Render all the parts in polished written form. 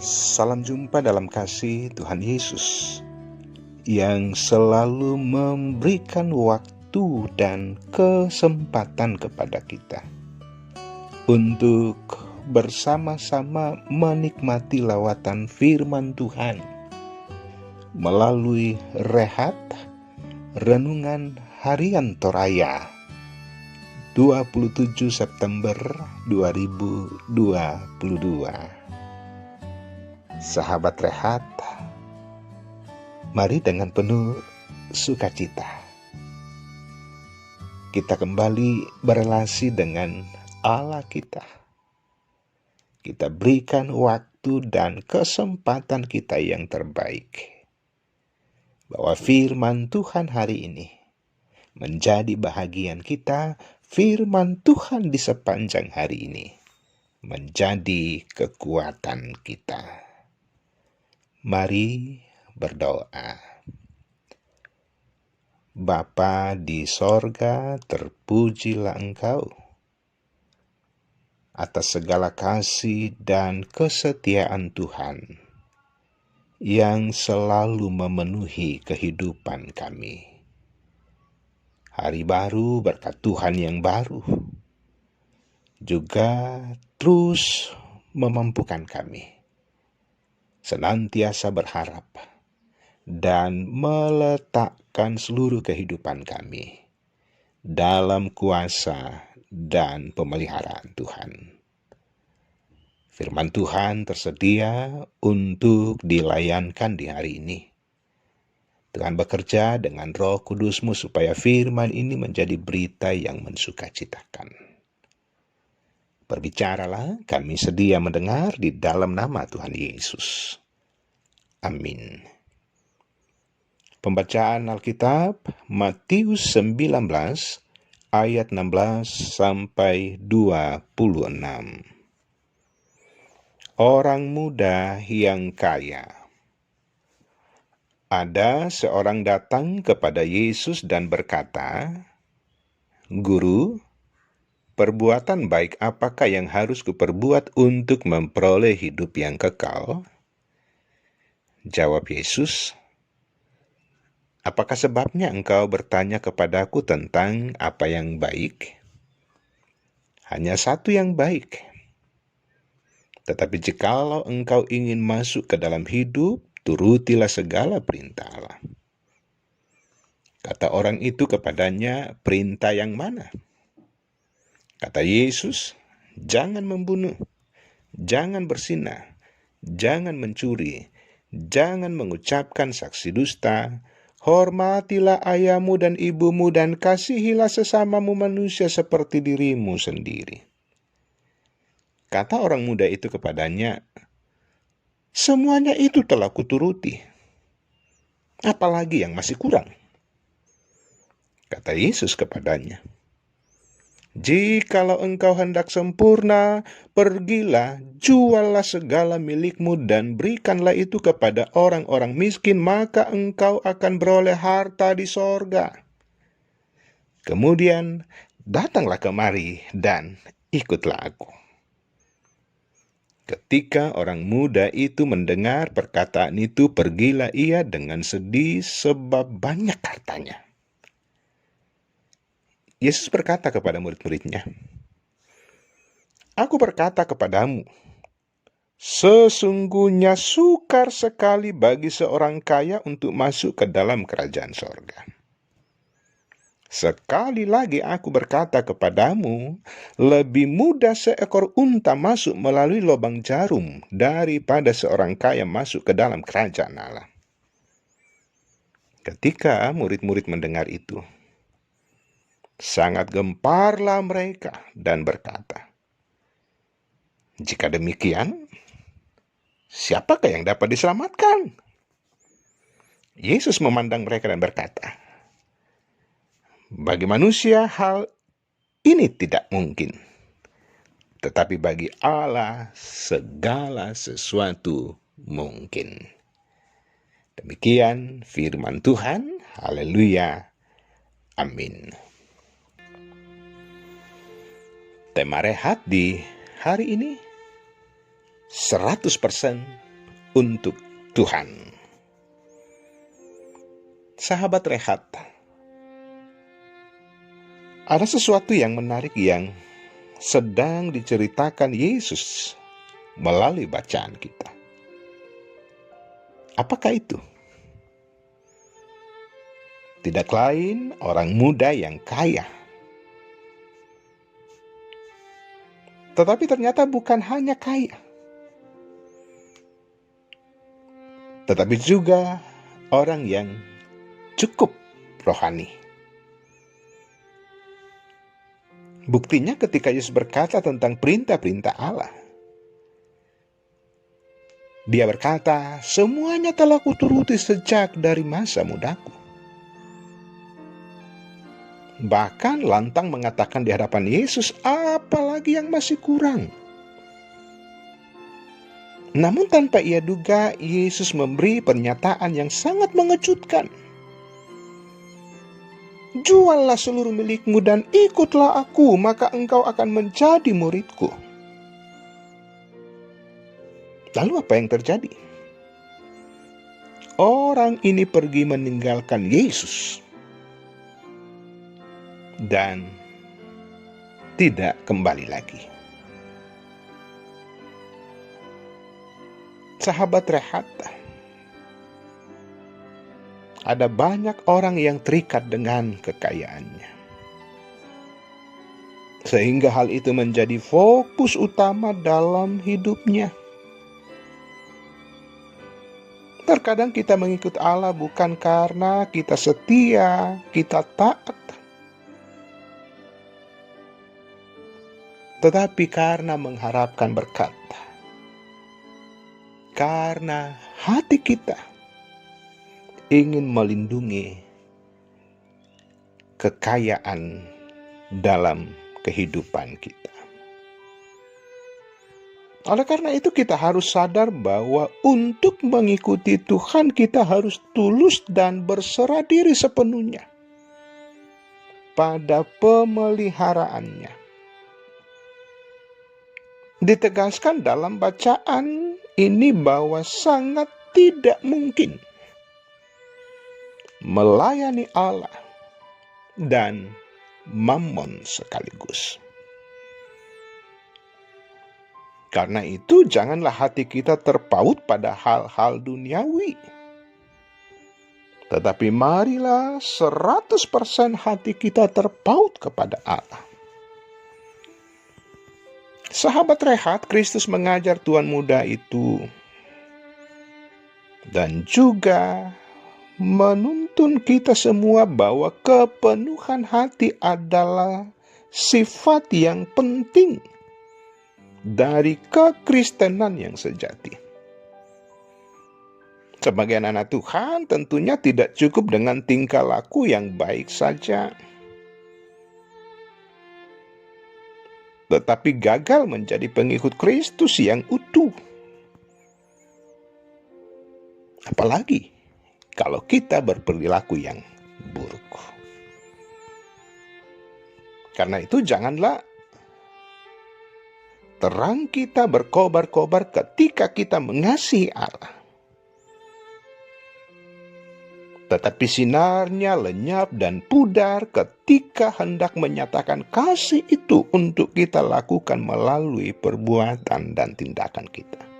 Salam jumpa dalam kasih Tuhan Yesus yang selalu memberikan waktu dan kesempatan kepada kita untuk bersama-sama menikmati lawatan firman Tuhan melalui rehat renungan harian Toraya 27 September 2022. Sahabat rehat, mari dengan penuh sukacita kita kembali berelasi dengan Allah kita. Kita berikan waktu dan kesempatan kita yang terbaik, bahwa firman Tuhan hari ini menjadi bahagian kita. Firman Tuhan di sepanjang hari ini menjadi kekuatan kita. Mari berdoa. Bapa di sorga, terpujilah Engkau atas segala kasih dan kesetiaan Tuhan yang selalu memenuhi kehidupan kami. Hari baru berkat Tuhan yang baru juga terus memampukan kami senantiasa berharap dan meletakkan seluruh kehidupan kami dalam kuasa dan pemeliharaan Tuhan. Firman Tuhan tersedia untuk dilayankan di hari ini. Tuhan bekerja dengan Roh Kudus-Mu supaya firman ini menjadi berita yang mensukacitakan. Berbicaralah, kami sedia mendengar di dalam nama Tuhan Yesus. Amin. Pembacaan Alkitab Matius 19 ayat 16 sampai 26. Orang muda yang kaya. Ada seorang datang kepada Yesus dan berkata, "Guru, perbuatan baik apakah yang harus kuperbuat untuk memperoleh hidup yang kekal?" Jawab Yesus, "Apakah sebabnya engkau bertanya kepadaku tentang apa yang baik? Hanya satu yang baik. Tetapi jikalau engkau ingin masuk ke dalam hidup, turutilah segala perintah Allah." Kata orang itu kepadanya, "Perintah yang mana?" Kata Yesus, "Jangan membunuh, jangan berzinah, jangan mencuri, jangan mengucapkan saksi dusta, hormatilah ayahmu dan ibumu, dan kasihilah sesamamu manusia seperti dirimu sendiri." Kata orang muda itu kepadanya, "Semuanya itu telah kuturuti. Apalagi yang masih kurang?" Kata Yesus kepadanya, "Jikalau engkau hendak sempurna, pergilah, juallah segala milikmu dan berikanlah itu kepada orang-orang miskin, maka engkau akan beroleh harta di sorga. Kemudian datanglah kemari dan ikutlah aku." Ketika orang muda itu mendengar perkataan itu, pergilah ia dengan sedih sebab banyak hartanya. Yesus berkata kepada murid-muridnya, "Aku berkata kepadamu, sesungguhnya sukar sekali bagi seorang kaya untuk masuk ke dalam kerajaan sorga. Sekali lagi aku berkata kepadamu, lebih mudah seekor unta masuk melalui lubang jarum daripada seorang kaya masuk ke dalam kerajaan Allah." Ketika murid-murid mendengar itu, sangat gemparlah mereka dan berkata, "Jika demikian, siapakah yang dapat diselamatkan?" Yesus memandang mereka dan berkata, "Bagi manusia hal ini tidak mungkin, tetapi bagi Allah segala sesuatu mungkin." Demikian firman Tuhan. Haleluya. Amin. Tema rehat di hari ini, 100% untuk Tuhan. Sahabat Rehat, ada sesuatu yang menarik yang sedang diceritakan Yesus melalui bacaan kita. Apakah itu? Tidak lain orang muda yang kaya. Tetapi ternyata bukan hanya kaya, tetapi juga orang yang cukup rohani. Buktinya ketika Yesus berkata tentang perintah-perintah Allah. Dia berkata, semuanya telah kuturuti sejak dari masa mudaku. Bahkan lantang mengatakan di hadapan Yesus, apalagi yang masih kurang. Namun tanpa ia duga, Yesus memberi pernyataan yang sangat mengejutkan. Juallah seluruh milikmu dan ikutlah aku, maka engkau akan menjadi muridku. Lalu apa yang terjadi? Orang ini pergi meninggalkan Yesus dan tidak kembali lagi. Sahabat Rehat, ada banyak orang yang terikat dengan kekayaannya, sehingga hal itu menjadi fokus utama dalam hidupnya. Terkadang kita mengikut Allah bukan karena kita setia, kita taat, tetapi karena mengharapkan berkat. Karena hati kita ingin melindungi kekayaan dalam kehidupan kita. Oleh karena itu kita harus sadar bahwa untuk mengikuti Tuhan kita harus tulus dan berserah diri sepenuhnya pada pemeliharaannya. Ditegaskan dalam bacaan ini bahwa sangat tidak mungkin melayani Allah dan mammon sekaligus. Karena itu janganlah hati kita terpaut pada hal-hal duniawi. Tetapi marilah 100% hati kita terpaut kepada Allah. Sahabat Rehat, Kristus mengajar tuan muda itu dan juga menuntun kita semua bahwa kepenuhan hati adalah sifat yang penting dari kekristenan yang sejati. Sebagai anak Tuhan tentunya tidak cukup dengan tingkah laku yang baik saja, tetapi gagal menjadi pengikut Kristus yang utuh. Apalagi kalau kita berperilaku yang buruk. Karena itu janganlah terang kita berkobar-kobar ketika kita mengasihi Allah, tetapi sinarnya lenyap dan pudar ketika hendak menyatakan kasih itu untuk kita lakukan melalui perbuatan dan tindakan kita.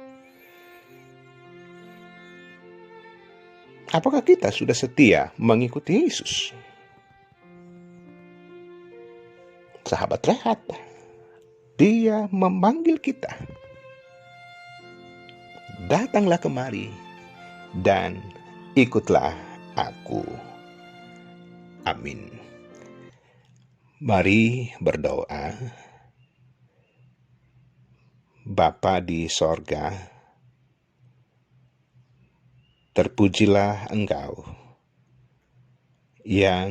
Apakah kita sudah setia mengikuti Yesus? Sahabat Rehat, Dia memanggil kita. Datanglah kemari dan ikutlah aku. Amin. Mari berdoa. Bapa di sorga, terpujilah Engkau yang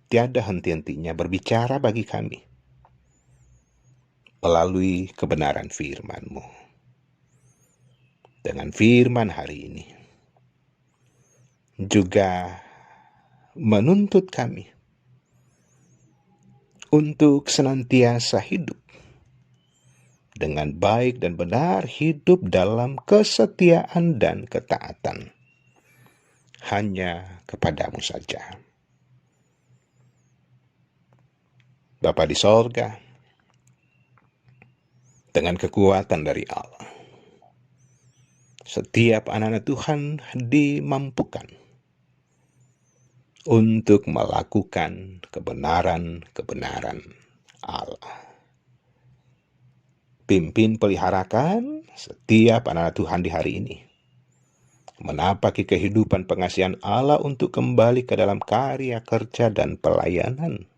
tiada henti-hentinya berbicara bagi kami melalui kebenaran firman-Mu. Dengan firman hari ini juga menuntut kami untuk senantiasa hidup dengan baik dan benar, hidup dalam kesetiaan dan ketaatan. Hanya kepadamu saja. Bapa di sorga, dengan kekuatan dari Allah, setiap anak-anak Tuhan dimampukan untuk melakukan kebenaran-kebenaran Allah. Pimpin peliharakan setiap anak Tuhan di hari ini, menapaki kehidupan pengasihan Allah untuk kembali ke dalam karya kerja dan pelayanan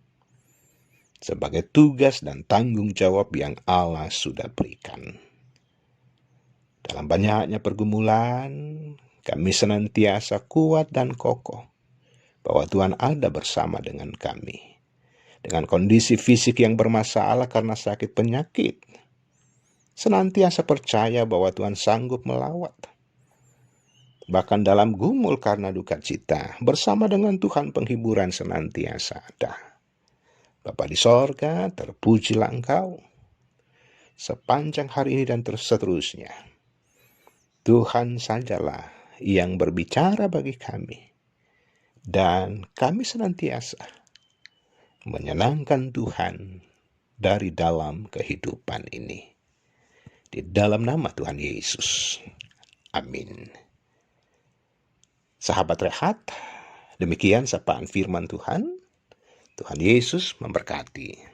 sebagai tugas dan tanggung jawab yang Allah sudah berikan. Dalam banyaknya pergumulan, kami senantiasa kuat dan kokoh bahwa Tuhan ada bersama dengan kami. Dengan kondisi fisik yang bermasalah karena sakit penyakit, senantiasa percaya bahwa Tuhan sanggup melawat. Bahkan dalam gumul karena duka cita, bersama dengan Tuhan penghiburan senantiasa ada. Bapa di sorga, terpujilah Engkau sepanjang hari ini dan seterusnya. Tuhan sajalah yang berbicara bagi kami, dan kami senantiasa menyenangkan Tuhan dari dalam kehidupan ini. Di dalam nama Tuhan Yesus. Amin. Sahabat Rehat, demikian sapaan firman Tuhan. Tuhan Yesus memberkati.